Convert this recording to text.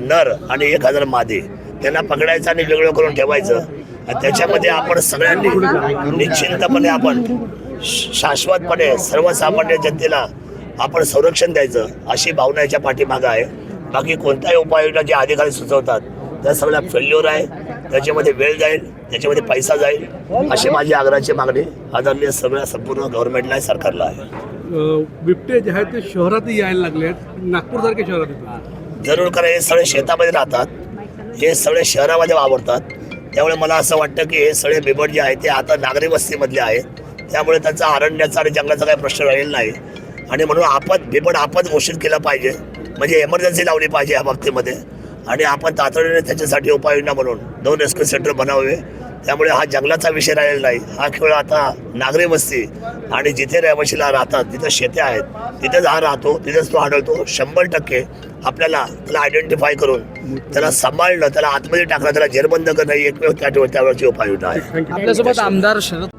नर आणि 1000 मादी त्यांना पकडायचं आणि वेगळं करून ठेवायचं. आणि त्याच्यामध्ये आपण सगळ्यांनी निश्चिंतपणे आपण शाश्वतपणे सर्वसामान्य जनतेला आपण संरक्षण द्यायचं अशी भावना याच्या पाठीमागं आहे. बाकी कोणत्याही उपाययोजना जे अधिकारी सुचवतात त्या सगळ्या फेल्युअर आहे. त्याच्यामध्ये वेळ जाईल, त्याच्यामध्ये पैसा जाईल अशी माझी आग्रहाची मागणी आदरणीय सगळ्या संपूर्ण गव्हर्नमेंटला आहे, सरकारला आहे. बिबटे जे आहेत ते शहरातही यायला लागले आहेत, नागपूरसारख्या शहरात येतात. जरूर करा, हे सगळे शेतामध्ये राहतात, हे सगळे शहरामध्ये वावरतात. त्यामुळे मला असं वाटतं की हे सगळे बिबट जे आहेत ते आता नागरी वस्तीमधले आहेत. त्यामुळे त्यांचा अरण्याचा आणि जंगलाचा काही प्रश्न राहिलेला नाही. आणि म्हणून बिबट आपत घोषित केला पाहिजे, म्हणजे एमर्जन्सी लावली पाहिजे या बाबतीमध्ये. आणि आपण तातडीने त्याच्यासाठी उपाययोजना म्हणून 2 रेस्क्यू सेंटर बनावे. त्यामुळे हा जंगलाचा विषय राहिलेला नाही, हा केवळ आता नागरी वस्ती आणि जिथे रहिवाशीला राहतात तिथं शेते आहेत तिथेच हा राहतो, तिथेच तो आढळतो. 100% आपल्याला त्याला आयडेंटिफाय करून त्याला सांभाळणं, त्याला आतमध्ये टाकणं, त्याला जेरबंद करणं ही एकमेव त्यावेळची उपाययोजना आहे. आपल्यासोबत आमदार शरद